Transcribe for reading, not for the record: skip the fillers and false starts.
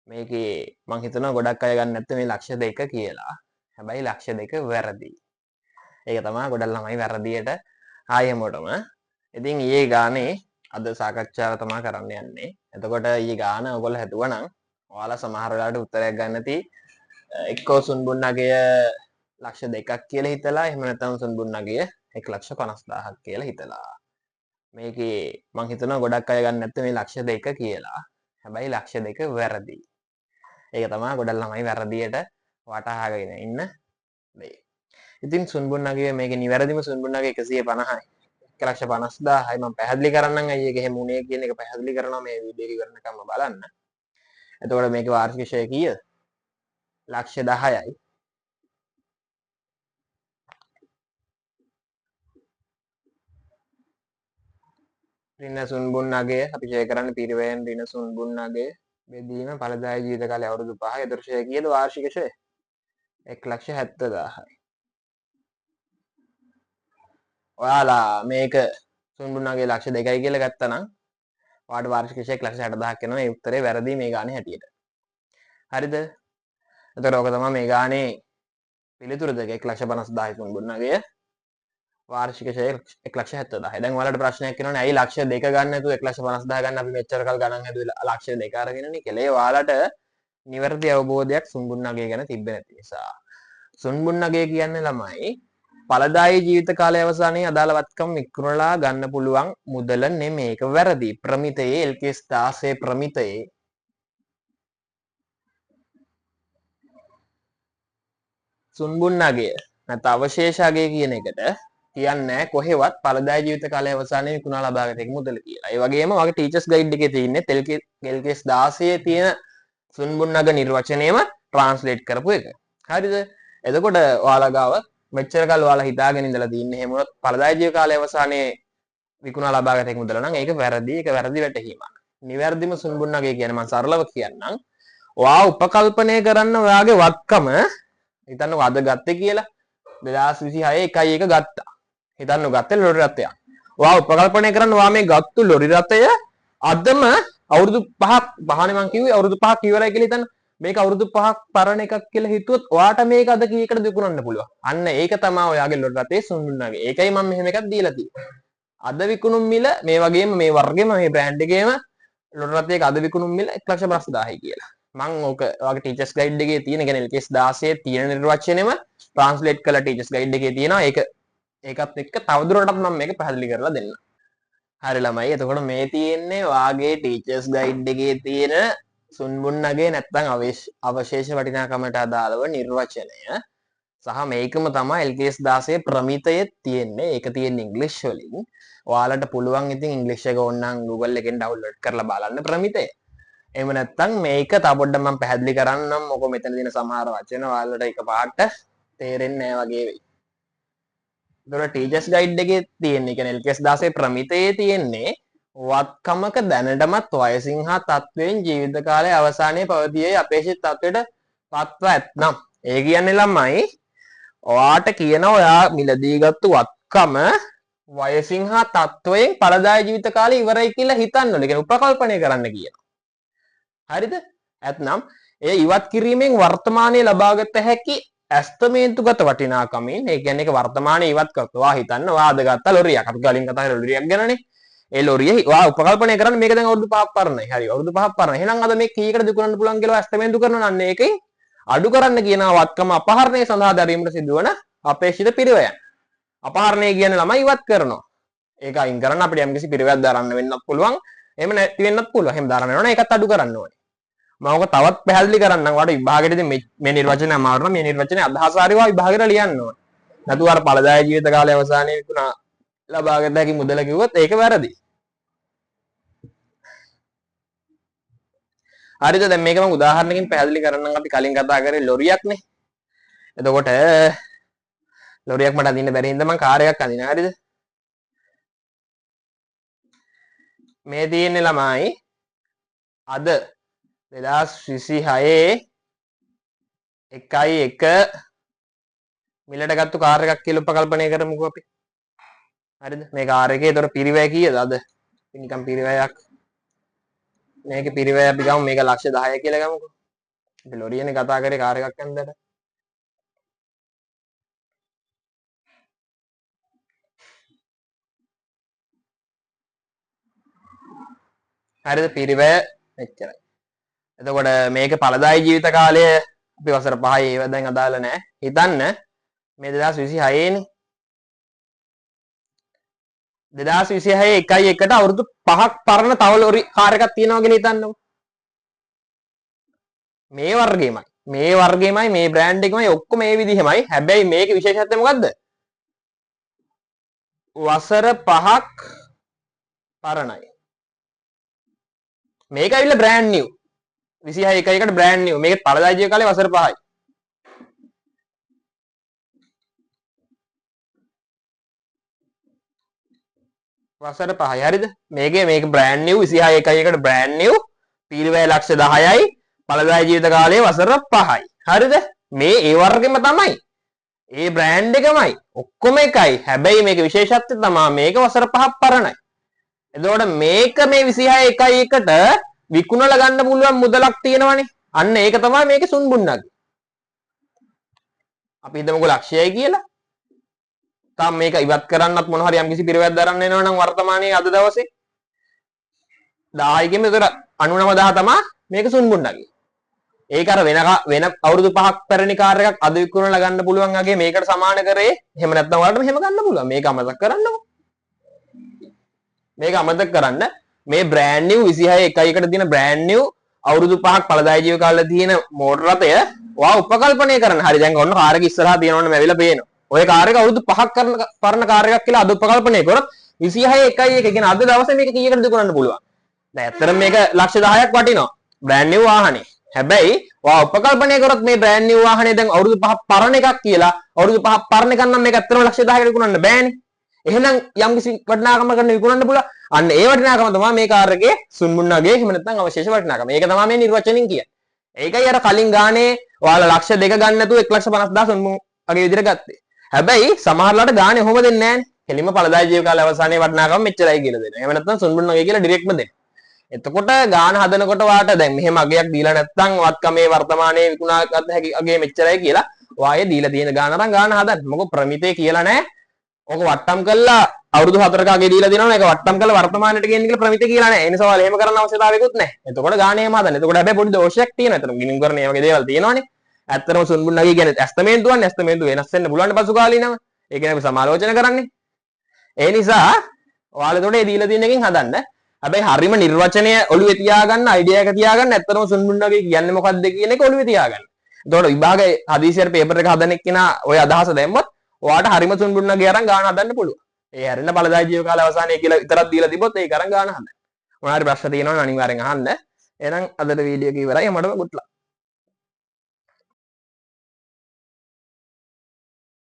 මේකේ මං හිතනවා ගොඩක් අය ගන්න නැත්නම් මේ ලක්ෂ 2 කියලා. හැබැයි ලක්ෂ 2 වැරදි. ඒක තමයි ගොඩක් ළමයි වැරදියට ආයෙමොටම. ඉතින් ඊයේ ගානේ අද සාකච්ඡාව තමයි කරන්න යන්නේ. එතකොට ඊයේ ගාන ඔයගොල්ලෝ හිතුවනම් ඔයාලා සමහර වෙලාවට උත්තරයක් ගන්න නැති එක්කෝ සුන්බුන්නගය ලක්ෂ 2ක් කියලා හිතලා එහෙම නැත්නම් සුන්බුන්නගය 1,50,000ක් කියලා හිතලා. මේකේ මං හිතනවා ගොඩක් අය ගන්න නැත්නම් මේ ලක්ෂ 2 කියලා. හැබැයි ලක්ෂ 2 වැරදි. ඒක තමයි ගොඩක් ළමයි වැරදියට වටහාගෙන ඉන්න දේ. ඉතින් සුන්බුන්නගේ මේකේ නිවැරදිම සුන්බුන්නගේ 150යි. 1,50,000යි මම පැහැදිලි කරන්නම් අයියේ ඒක එහෙම උනේ කියන එක පැහැදිලි කරනවා මේ වීඩියෝ එක කරනකම්ම බලන්න. එතකොට මේකේ වාර්ෂික ෂෙයා කීයද? ලක්ෂ 10යි. රින සුන්බුන්නගේ අපි ෂෙයා කරන්නේ පිරිවෙන් රින සුන්බුන්නගේ බෙදීම ඵලදායී ජීවිත කාලය අවුරුදු 5 එතකොට ෂෙයා කීයද වාර්ෂික ෂෙයා? 1,70,000යි. ඔයාලා මේක සුන්බුන්නගේ ලක්ෂ 2යි කියලා ගත්තා නම් ඔයාලට වාර්ෂික ෂෙයා 1,60,000ක් එනවා. ඒ උත්තරේ වැරදි මේ ගානේ හැටියට. හරිද? එතකොට ඔක තමයි මේ ගානේ පිළිතුරු දෙක 1,50,000යි සුන්බුන්නගේ වාර්ෂික ෂෙයා 1,70,000යි. දැන් ඔයාලට ප්‍රශ්නයක් එනවනේ ඇයි ලක්ෂ 2 ගන්න නැතුව 1,50,000 ගන්න අපි මෙච්චර කල් ගණන් හැදුවේ ලක්ෂ 2 අරගෙනනේ කියලා. ඒ ඔයාලට නිවැරදි අවබෝධයක් සුන්බුන්නගේ ගැන තිබ්බේ නැති නිසා. සුන්බුන්නගේ කියන්නේ ළමයි ඵලදායී ජීවිත කාලය අවසානයේ අදාළ වත්කම් විකුණලා ගන්න පුළුවන් මුදල නෙමෙයි. ඒක වැරදි. ප්‍රමිතයේ LKS 16 ප්‍රමිතයේ සුන්බුන්නගේ නැත්නම් අවශේෂාගේ කියන එකට කියන්නේ කොහෙවත් ඵලදායී ජීවිත කාලය අවසානයේ විකුණලා ලබාගත හැකි මුදල කියලා. ඒ වගේම ඔයගේ ටීචර්ස් ගයිඩ් එකේ තියෙන්නේ LKS 16 තියෙන සුන්බුන්නග නිර්වචනයම ට්‍රාන්ස්ලේට් කරපු එක. හරිද? එතකොට ඔයාලා ගාව මෙච්චර කල් ඔයාලා හිතාගෙන ඉඳලා තින්නේ එහෙම වුණොත් ඵලදායී ජීවිත කාලය අවසානයේ විකුණලා ලබාගත හැකි මුදල නම් ඒක වැරදි. ඒක වැරදි වැටහීමක්. නිවැරදිම සුන්බුන්නගේ කියන්නේ මම සරලව කියන්නම්. ඔයා උපකල්පනය කරන්න ඔයාගේ වත්කම හිතන්නකො අද ගත්තේ කියලා 2026 එකයි එක ගත්තා. හිතන්නකො ගත්තේ ලොරි රථයක්. ඔයා උපකල්පනය කරන්න ඔයා මේ ගත්තු ලොරි රථය අදම අවුරුදු 5ක් පහනේ මං කිව්වේ අවුරුදු 5ක් ඉවරයි කියලා හිතන්න. මේක අවුරුදු 5ක් පරණ එකක් කියලා හිතුවොත් ඔයාට මේක අද කීයකට විකුණන්න පුළුවන්. අන්න ඒක තමයි ඔයාගේ ලොරි රථයේ සුන්බුන්නගේ. ඒකයි මම මෙහෙම එකක් දීලා තියෙන්නේ. අද විකුණුම් මිල මේ වගේම මේ වර්ගෙම මේ බ්‍රෑන්ඩ් එකේම ලොරි රථයක අද විකුණුම් මිල 1,50,000යි කියලා. මං ඕක ඔයාගේ ටීචර්ස් ගයිඩ් එකේ තියෙන කියන්නේ LKS 16 තියෙන නිර්වචනයම ට්‍රාන්ස්ලේට් කරලා ටීචර්ස් ගයිඩ් එකේ තියෙනවා. ඒකත් එක්ක තවදුරටත් මම මේක පැහැදිලි කරලා දෙන්නම්. හරි ළමයි. එතකොට මේ තියෙන්නේ වාගේ ටීචර්ස් ගයිඩ් එකේ තියෙන සුන්බුන්නගේ නැත්නම් අවශේෂ වටිනාකමට අදාළව නිර්වචනය සහ මේකම තමයි LKS 16 ප්‍රමිතයේ තියෙන්නේ. ඒක තියෙන්නේ ඉංග්‍රීසි වලින්. ඔයාලට පුළුවන් ඉතින් ඉංග්‍රීසි එක ඕනනම් Google එකෙන් ඩවුන්ලෝඩ් කරලා බලන්න ප්‍රමිතය. එහෙම නැත්නම් මේක තව පොඩ්ඩක් මම පැහැදිලි කරන්නම්. මොකද මෙතන තියෙන සමහර වචන ඔයාලට එකපාරට තේරෙන්නේ නැහැ වගේ වෙයි. ඒතකොට ටීචර්ස් ගයිඩ් එකේ තියෙන්නේ කියන්නේ LKS 16 ප්‍රමිතයේ තියෙන්නේ වත්කමක දැනටමත් වයසින් හා තත්වයෙන් ජීවිත කාලයේ අවසානයේ පවතියේ අපේක්ෂිත තත්වයට පත්ව ඇතනම් ඒ කියන්නේ ළමයි ඔයාට කියන ඔයා මිලදී ගත්තු වත්කම වයසින් හා තත්වයෙන් ඵලදායී ජීවිත කාලය ඉවරයි කියලා හිතන්න ඕනේ. කියන්නේ උපකල්පනය කරන්න කියනවා. හරිද? ඇතනම් ඒ ඉවත් කිරීමෙන් වර්තමානයේ ලබාගත හැකි ඇස්තමේන්තුගත වටිනාකමින් ඒ කියන්නේ ඒක වර්තමානයේ ඉවත් කරත් ඔයා හිතන්න ඔයා අද ගත්ත ලොරියක්. අපි කලින් කතා කරලා ලොරියක් ගැනනේ. ඒ ලොරිය ඔයා උපකල්පනය කරන්න මේක දැන් අවුරුදු 5ක් පරණයි. හරි අවුරුදු 5ක් පරණ. එහෙනම් අද මේ කීයකට විකුණන්න පුළුවන් කියලා ඇස්තමේන්තු කරනවා නම් ඒකෙන් අඩු කරන්න කියනවා වත්කම අපහරණය සඳහා දැරීමට සිදුවන අපේක්ෂිත පිරිවැයන්. අපහරණය කියන්නේ ළමයි ඉවත් කරනවා. ඒක අයින් කරන්න අපිට යම්කිසි පිරිවැයක් දරන්න වෙන්නත් පුළුවන්. එහෙම නැති වෙන්නත් පුළුවන්. එහෙම දරන්න වෙනවා ඒකත් අඩු කරන්න ඕනේ. මම ඔක තවත් පැහැදිලි කරන්නම්. ඔයාලට විභාගෙදී මේ නිර්වචනය අමාරුනම් මේ නිර්වචනයේ අදහස හරියවා විභාගෙට ලියන්න ඕනේ. නැතුව අර ඵලදායී ජීවිත කාලය අවසානයේ විකුණා ලබාගත හැකි මුදල කිව්වොත් ඒක වැරදි. හරිද? දැන් මේක මම උදාහරණකින් පැහැදිලි කරන්නම්. අපි කලින් කතා කරේ ලොරියක්නේ. එතකොට ලොරියක් මට අදින්න බැරි හින්දා මම කාර් එකක් අදිනවා. හරිද? මේ තියෙන්නේ ළමයි අද 2026 1 මිලට ගත්තු කාර් එකක් කියලා උපකල්පනය කරමුකෝ අපි. හරිද? මේ කාර් එකේ ඒතර පිරිවැය කීයද අද? නිකන් පිරිවැයක්. මේකේ පිරිවැය අපි ගමු මේක ලක්ෂ 10 කියලා ගමුකෝ. ලොරියනේ කතා කරේ කාර් එකක් යන්නද? හරිද පිරිවැය එච්චරයි. එතකොට මේක ඵලදායී ජීවිත කාලය අපි වසර 5යි ඒව දැන් අදාළ නැහැ. හිතන්න මේ 2026 නේ. 2026 1/1ට අවුරුදු 5ක් පරණ තව ලොරි කාර් එකක් තියෙනවා කියන හිතන්නකො. මේ වර්ගයමයි. මේ වර්ගයමයි මේ බ්‍රෑන්ඩ් එකමයි ඔක්කොම මේ විදිහමයි. හැබැයි මේකේ විශේෂත්වය මොකද්ද? වසර 5ක් පරණයි. මේක ඇවිල්ලා බ්‍රෑන්ඩ් නිව්. 26 1/1ට බ්‍රෑන්ඩ් නිව්. මේකේ ඵලදායී ජීවිත කාලය වසර 5යි. වසර 5යි හරිද? මේක බ්‍රෑන්ඩ් නිව් 26 1/1ට බ්‍රෑන්ඩ් නිව්. පීරිවැය ලක්ෂ 10යි. ඵලදායී ජීවිත කාලය වසර 5යි. හරිද? මේ ඒ වර්ගෙම තමයි. ඒ බ්‍රෑන්ඩ් එකමයි. ඔක්කොම එකයි. හැබැයි මේක විශේෂත්වය තමයි මේක වසර 5ක් පරණයි. එතකොට මේක මේ 26 1/1ට විකුණලා ගන්න පුළුවන් මුදලක් තියෙනවනේ. අන්න ඒක තමයි මේකේ සුන්බුන්නගේ. අපි හිතමුකෝ ලක්ෂයයි කියලා. තාම මේක ඉවත් කරන්නත් මොන හරි යම්කිසි පිරිවැයක් දරන්න එනවා නම් වර්තමානයේ අද දවසේ 10යි කියෙම ඒතර 99000 තමයි මේක සුන්බුන්නගේ. ඒක අර වෙන අවුරුදු 5ක් පැරණි කාර් එකක් අද විකුණලා ගන්න පුළුවන් වගේ මේකට සමාන කරේ. එහෙම නැත්නම් ඔයාලට මෙහෙම ගන්න පුළුවන්. මේක අමතක කරන්නකො. මේක අමතක කරන්න. මේ බ්‍රෑන්ඩ් නිව් 26 1/1ට තියෙන බ්‍රෑන්ඩ් නිව් අවුරුදු 5ක් ඵලදායී ජීව කාලේ තියෙන මෝටර රථය ඔයා උපකල්පනය කරන්න. හරි දැන් ඔන්න කාර් එක ඉස්සරහා තියෙනවනේ මැවිලා පේනවා. ඔය කාර් එක අවුරුදු 5ක් පරණ කාර් එකක් කියලා අද උපකල්පනය කරොත් 26 1/1 කියන අද දවසේ මේක කීයකටද විකුණන්න පුළුවන්? දැන් ඇත්තටම මේක ලක්ෂ 10ක් වටිනවා. බ්‍රෑන්ඩ් නිව් වාහනේ. හැබැයි ඔයා උපකල්පනය කරොත් මේ බ්‍රෑන්ඩ් නිව් වාහනේ දැන් අවුරුදු 5ක් පරණ එකක් කියලා අවුරුදු 5ක් පරණ එකක් නම් මේක ඇත්තටම ලක්ෂ 10කට විකුණන්න බෑනේ. එහෙනම් යම්කිසි වටිනාකමක් ගන්න විකුණන්න පුළුවන්. අන්න ඒ වටිනාකම තමයි මේ කාර් එකේ සුන්මුන්නගේ එහෙම නැත්නම් අවශේෂ වටිනාකම. ඒක තමයි මේ නිර්වචනයෙන් කියන්නේ. ඒකයි අර කලින් ගානේ ඔයාලා ලක්ෂ 2 ගන්න නැතුව 1,50,000 සුන්මුන්නගේ විදිහට ගත්තේ. හැබැයි සමහරලාට ගානේ ඔහොම දෙන්නේ නැහැනේ. කෙලින්ම ඵලදායී ජීව කාලය අවසානයේ වටිනාකම මෙච්චරයි කියලා දෙනවා. එහෙම නැත්නම් සුන්මුන්නගේ කියලා ඩිරෙක්ට්ම දෙනවා. එතකොට ගාන හදනකොට වාට දැන් මෙහෙම අගයක් දීලා නැත්නම් වත්කමේ වර්තමානයේ විකුණා ගන්න හැකි අගේ මෙච්චරයි කියලා වායේ දීලා තියෙන ගාන අරන් ගාන හදන්න. මොකද ප්‍රමිතේ කියලා නැහැ. ඕක වට්ටම් කළා අවුරුදු 4ක අගේ දීලා දෙනවා. ඒක වට්ටම් කළා වර්තමානයට ගේන්න කියලා ප්‍රමිතේ කියලා නැහැ. ඒ නිසා ඔයාලා එහෙම කරන්න අවශ්‍යතාවයකුත් නැහැ. එතකොට ගානේ එහෙම හදන්න. එතකොට හැබැයි පොඩි දෝෂයක් තියෙනවා. එතන ගිණුම් කරන මේ වගේ දේවල් තියෙනවානේ. ඇත්තටම සුන්බුන්නගේ කියන්නේ ඇස්තමේන්තුවන්නේ ඇස්තමේන්තුව වෙනස් වෙන්න පුළුවන් පසු කාලීනව. ඒක නේ අපි සමාලෝචන කරන්නේ. ඒ නිසා ඔයාලා එතකොට ඒ දීලා තියෙන එකෙන් හදන්න. හැබැයි හරිම නිර්වචනය ඔළුවේ තියාගන්න අයිඩියා එක තියාගන්න ඇත්තටම සුන්බුන්නගේ කියන්නේ මොකක්ද කියන එක ඔළුවේ තියාගන්න. එතකොට විභාගයේ හදිසියට පේපර් එක හදන එක්කිනා ඔය අදහස දැම්මොත් ඔයාට හරිම සුන්බුන්නගේ අරන් ගාන හදන්න පුළුවන්. ඒ හැරෙන්න ඵලදායී ජීව කාල අවසානයේ කියලා විතරක් දීලා තිබොත් ඒක අරන් ගාන හදන්න. මොනවා හරි ප්‍රශ්න තියෙනවා නම් අනිවාර්යෙන් අහන්න. එහෙනම් අදට වීඩියෝ එක ඉවරයි. මඩම good luck.